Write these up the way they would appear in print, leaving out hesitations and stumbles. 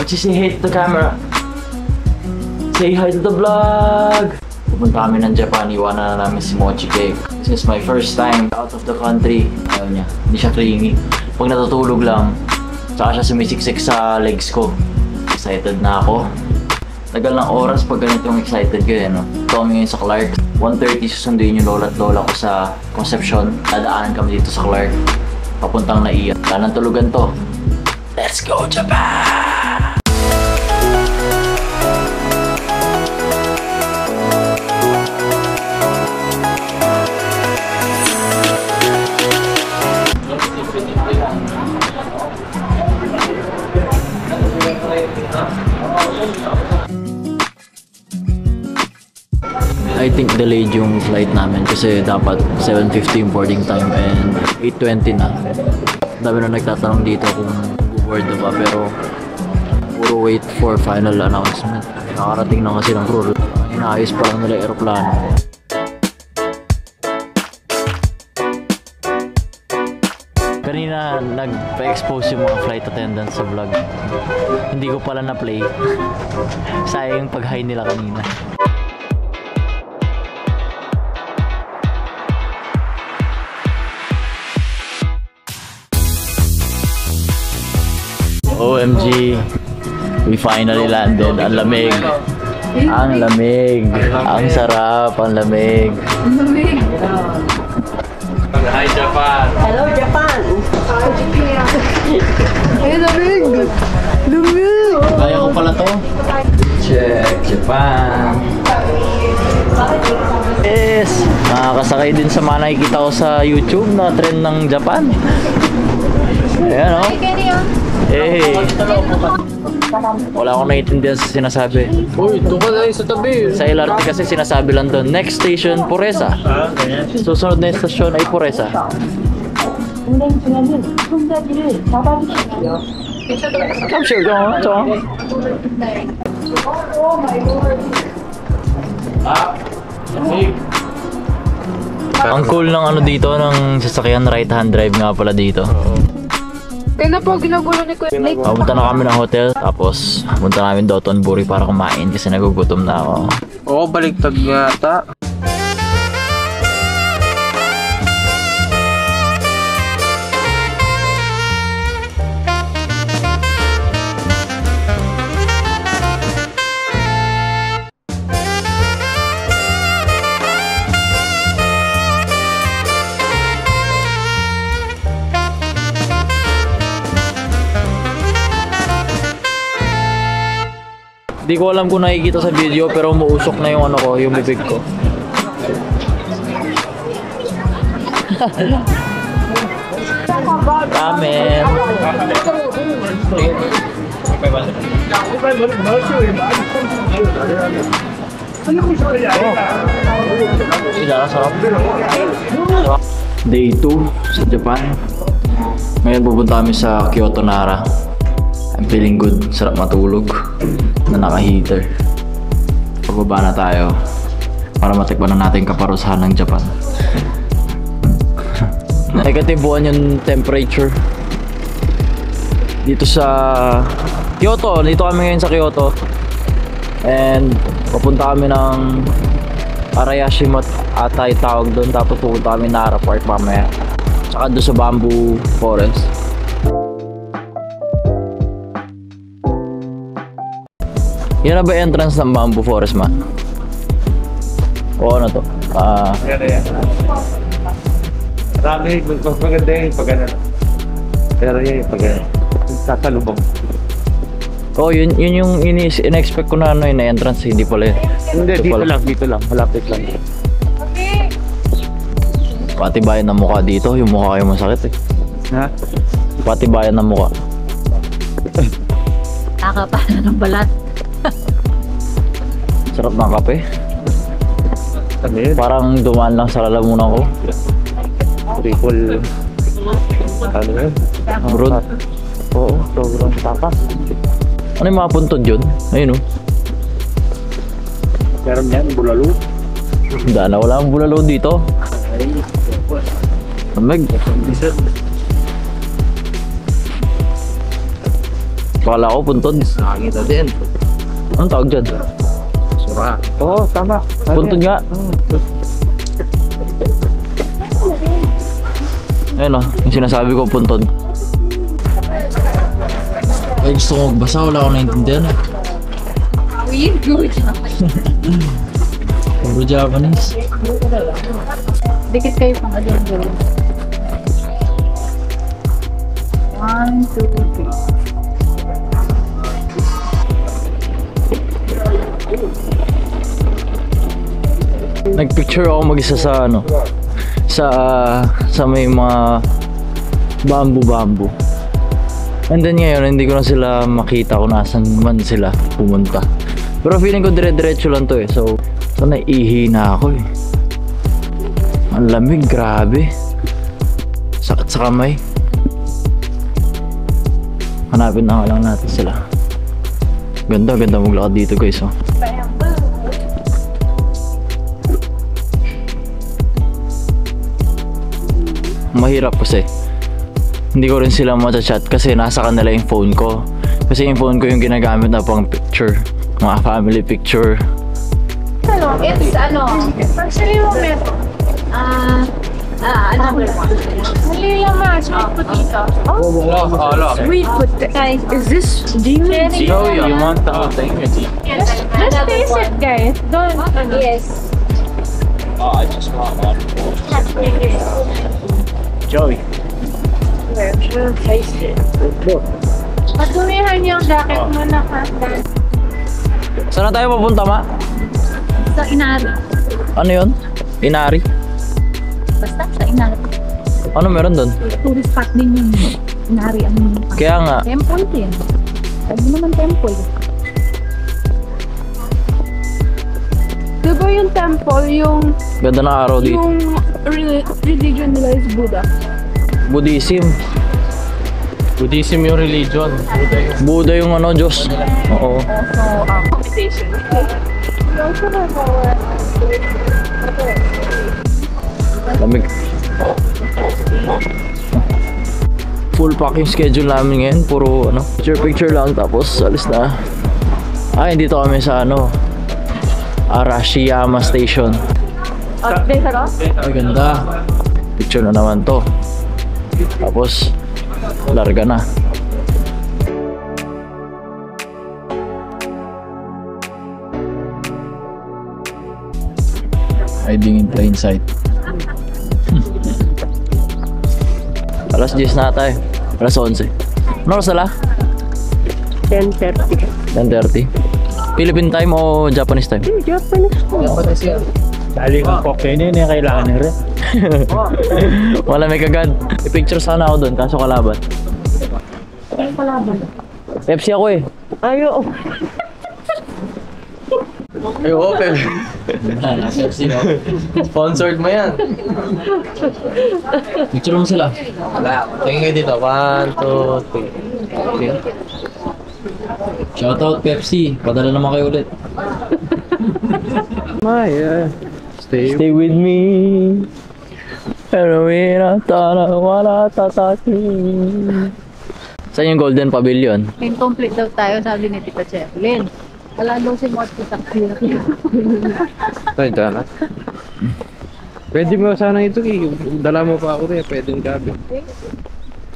Say hi to the camera. Say hi to the vlog. Pupunta kami ng Japan, iwanan na namin si Mochi Cake. This is my first time out of the country. Ayaw niya, hindi siya clingy. Pag natutulog lang, saka siya sumisiksik sa legs ko. Excited na ako. Tagal ng oras pag ganitong excited ko no? Ito kami ngayon sa Clark. 1:30 susunduin yung lola at lola ko sa Concepcion. Dadaanan kami dito sa Clark. Papuntang Naiya. Wala nang tulugan to. Let's go Japan! I think delayed yung flight namin kasi dapat 7:50 yung boarding time and 8:20 na. Dami na nagtatanong dito kung board na ba pero puro wait for final announcement. Nakarating na kasi ng crew. Inaayos pa lang nila aeroplano. Kanina nagpa-expose yung mga flight attendants sa vlog. Hindi ko pala na-play. Sayang yung pag-hi nila kanina. OMG, we finally landed. Ang lamig. Ang lamig. Ang sarap. Ang lamig. Ang lamig. Hi Japan. Hello Japan. Hi Japan. Ay lamig. Lamig. Kaya ko pala to. Check Japan. Yes. Nakakasakay din sa mga nakikita ko sa YouTube na trend ng Japan. Ayan o. Hey. Wala akong naiintindihan sa sinasabi. Uy, doon ka na sa tabi. Sa LRT kasi sinasabi lang doon, next station, Puresa. Susunod na stasyon ay Puresa. Come sure, go on. Ang cool ng ano dito, ng sasakyan right hand drive nga pala dito. Kaya na po, ginagulo ni Kuya. Pumunta na kami ng hotel, tapos pumunta namin Dotonbori para kumain kasi nagugutom na ako. Oo, baliktad yata. Di ko alam kung nakikita sa video pero umuusok na yung ano ko, yung bibig ko. Ramen. Day 2 sa Japan. Ngayon pupunta kami sa Kyoto Nara. I'm feeling good. Sarap matulog na naka-heater. Pababa na tayo para matikman na natin kaparusahan ng Japan. Negatibuan yung temperature dito sa Kyoto. Dito kami ngayon sa Kyoto and papunta kami ng Arayashima ata yung tawag doon, tapos pupunta kami Nara Park mamaya tsaka doon sa Bamboo Forest. Yan na ba entrance ng Bamboo Forest, ma? O ano to? Yan. Marami, mas maganda yung pag ano. Pero yan yung pag ano. Sasalubong. Oh, yun yung in-expect ko na ano yung entrance, hindi pala yun. Hindi, dito lang. Malapit lang. Patibayan ng mukha dito, yung mukha kayo masakit eh. Ha? Patibayan ng mukha. Nakapala ng balat. Sarap ng kape. Ano yun? Parang dumaan lang sa lalamunan ko. Triple. Ano yun? Brood. Oo, sobrang tapas. Ano yung mga puntod yun? Ayun o. Meron yan, bulalo. Dana, wala akong bulalo dito. Lamig. Pakala ko puntod. Nakakita din. Anong tawag dyan? Sura. Oo, tama. Puntod nga. Ayun o, yung sinasabi ko puntod. Ay, gusto ko magbasa, wala akong naintindihan eh. Weird, good. Puro Japanese. Dikit kayo pang agad gawin. 1, 2, 3. Nagpicture ako mag-isa sa ano, sa may mga bamboo. And then ngayon, hindi ko na sila makita kung nasan man sila pumunta. Pero feeling ko dire-diretso lang to eh. So naiihi na ako eh. Ang lamig, grabe. Sakit sa kamay. Hanapin na nga lang natin sila. Ganda maglakad dito guys oh. Mahirap kasi hindi ko rin sila matachat kasi nasa kanila yung phone ko. Kasi yung phone ko yung ginagamit na pang picture, mga family picture. Ano? It's ano? Actually, moment. Mali lang ma, sweet potato. Sweet potato. Is this Jimmy? You want the whole thing? Just taste it, guys. Don't. Yes. Oh, I just want one. Joey. We'll taste it. Patumihan yung jacket mo na kanta. Saan na tayo papunta, Ma? Sa Inari. Ano yun? Inari? Basta sa Inari. Ano meron doon? Tourist spot din yung Inari. Kaya nga. Temple din. Sabi naman temple. Diba yung temple, yung Ganda ng araw dito. yung religion nila is Buddha. Buddhism. Buddhism yung religion. Buddha yung ano, Diyos. Oo. Also, meditation. Lamig. Full packing schedule namin ngayon. Puro ano, picture lang tapos alis na. Ay, dito kami sa ano, Arashiyama Station. Ay, ganda. Picture na naman to. Tapos, larga na. Hiding in plain sight. Alas 10 na tayo. Alas 11. Ano oras na? 10:30. 10:30. Philippine time o Japanese time? Japanese ko. Dali kong cocktail yun yung kailangan nyo rin. Wala may kagad. I-picture sana ako doon, kaso kalaban. Ang kalaban. Pepsi ako eh. Ayo. Ayoko, Pepsi. Pepsi no? Sponsored mo yan. Picture mo sila. Wala. Tingin kayo dito. 1, 2, 3. Okay. Shoutout Pepsi. Padala naman kayo ulit. Stay with me. Pero wala tatasin. Saan yung Golden Pavilion? Incomplete daw tayo, sabi ni Tita Cherlyn. Wala daw si Motto sa kira. Ito na. Pwede mo sana ito eh. Dala mo pa ako rin. Pwede yung gabi.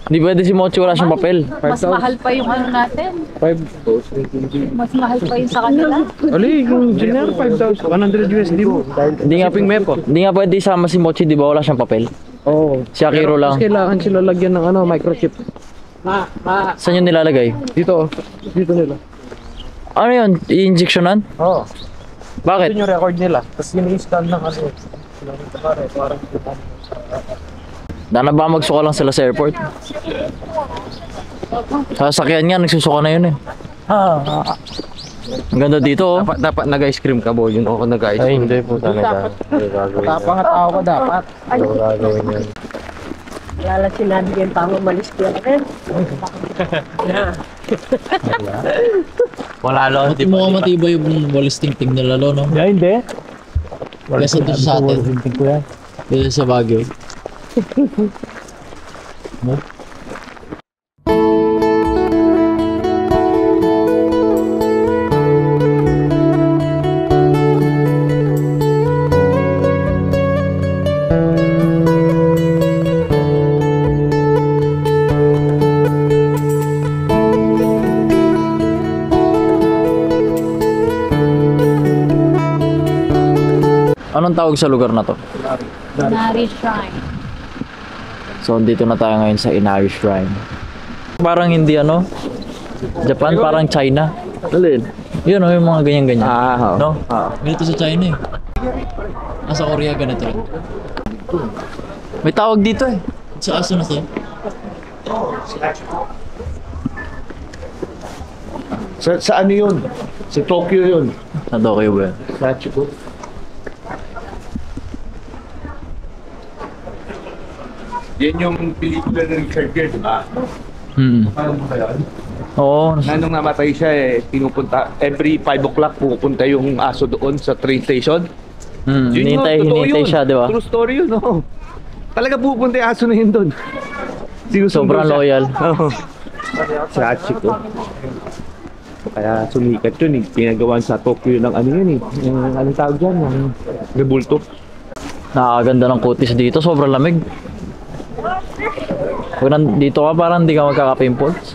Hindi pwede si Mochi, wala siyang papel. Mas mahal pa yung ano natin. 5,000. Mas mahal pa yung sa kanila. Ali, yung general 5,000. 100 USD mo. Hindi nga, Shipping mepo. hindi nga pwede isama si Mochi, di ba wala siyang papel? Oo. Si Akiro Pero lang. mas kailangan sila lagyan ng ano, microchip. Saan yun nilalagay? Dito. Dito nila. Ano yun? I-injectionan? Oo. Bakit? Ito yung record nila. Tapos ini-scan ng ano. Parang Dana ba magsuka lang sila sa airport? Sa sasakyan nga, nagsusuka na yun eh. Ang ganda dito oh. dapat nag-ice cream ka, boy. Yun ako nag-ice cream. Ay, hindi po talaga. Tapang at tao ko dapat. Ano gagawin yan? Wala sinabi yung tama malis ko yan. Wala lang. Hindi mo matibay yung walis tingting nila lo, no? Yeah, hindi. Kesa doon sa atin. Dito sa Baguio. Anong tawag sa lugar na to? Inari Shrine. So, dito na tayo ngayon sa Inari Shrine. Parang hindi ano? Japan, parang China. Alin? Yun o, yung mga ganyan-ganyan. Oo. No? Oo. Ganito sa China eh. Sa Korea ganito rin. May tawag dito eh. Sa aso na to? Sa ano yun? Sa Tokyo yun. Sa Tokyo ba? Sa Chico. Yan yung pelikula ng Richard Gere, di ba? Paano ba yan? Oo. Nung namatay siya pinupunta, every 5 o'clock pupunta yung aso doon sa train station. Hinintay siya, di ba? True story yun, no? Talaga pupunta yung aso na yun doon. Sobrang loyal. Oo. Si Hachiko. Kaya sumikat yun eh. Pinagawan sa Tokyo ng ano yun eh. Yung anong tawag dyan? Yung rebulto. Nakakaganda ng kutis dito, sobrang lamig. Pag nandito ka, parang hindi ka magkaka-pimples.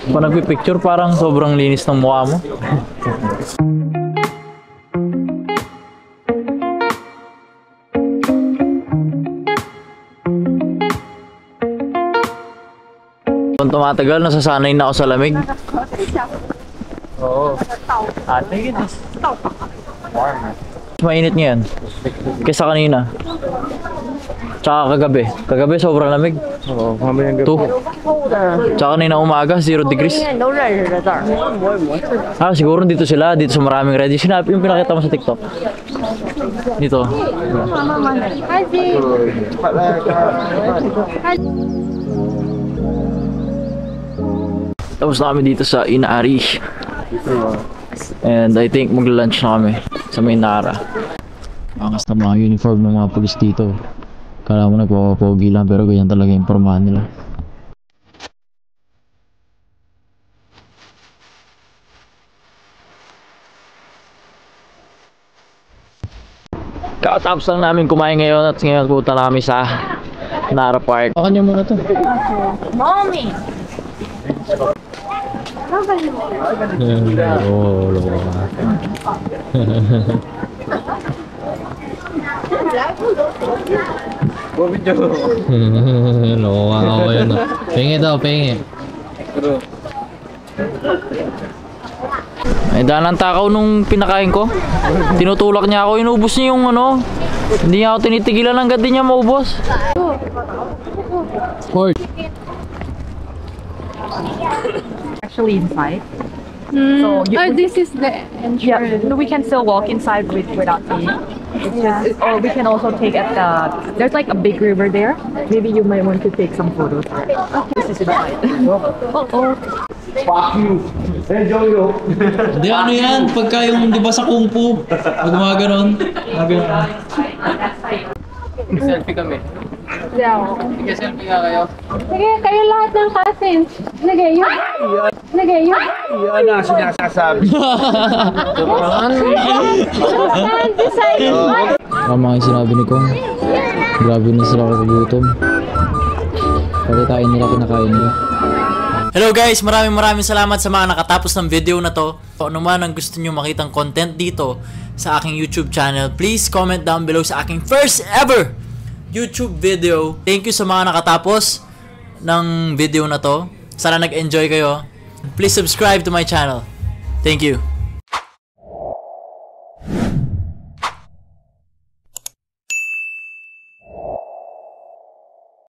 Pag nagpipicture, parang sobrang linis ng mukha mo. Kung tumatagal, nasasanay na ako sa lamig. Oo. Ate, ginis. Mainit ngayon. Kaysa kanina. Tsaka kagabi. Kagabi sobrang lamig. Oo, mamayang gabi. 2. Tsaka kanina umaga, 0 degrees. Siguro dito sila, dito sa maraming red. Yung pinakita mo sa TikTok. Dito. Tapos na kami dito sa Inari. And I think magla-lunch na kami sa Mainara. Angas na mga uniform ng mga pulis dito. Kala mo nagpapapogi lang pero ganyan talaga yung pormahan nila. Kakatapos lang namin kumain ngayon at ngayon pupunta na kami sa Nara Park. Baka niyo muna to. Mommy! Loka ako yun. Pengi daw, pengi. Ay, daan ng takaw nung pinakain ko. Tinutulak niya ako, inubos niya yung ano. Hindi niya ako tinitigilan hanggang di niya maubos. Ford. Actually inside. So this is the entrance. yeah, we can still walk inside without eating. Or we can also take at there's like a big river there. Maybe you might want to take some photos. This is inside. Fuck you! Enjoy you! Hindi, ano yan? Pagka yung, di ba sa Kung Fu, pag mga ganon. Selfie kami. Yeah. Sige, selfie nga kayo. Sige, kayo lahat ng cousins. Sige, yun. Sige, yun. Yan na sinasasabi. Stand beside one. Tama yung sinabi ni Kong. Grabe na sila kagutom. Pagkatain nila, kinakain nila. Hello guys! Maraming salamat sa mga nakatapos ng video na to. Kung ano man ang gusto nyo makitang content dito sa aking YouTube channel, please comment down below sa aking first ever YouTube video. Thank you sa mga nakatapos ng video na to. Sana nag-enjoy kayo. Please subscribe to my channel. Thank you.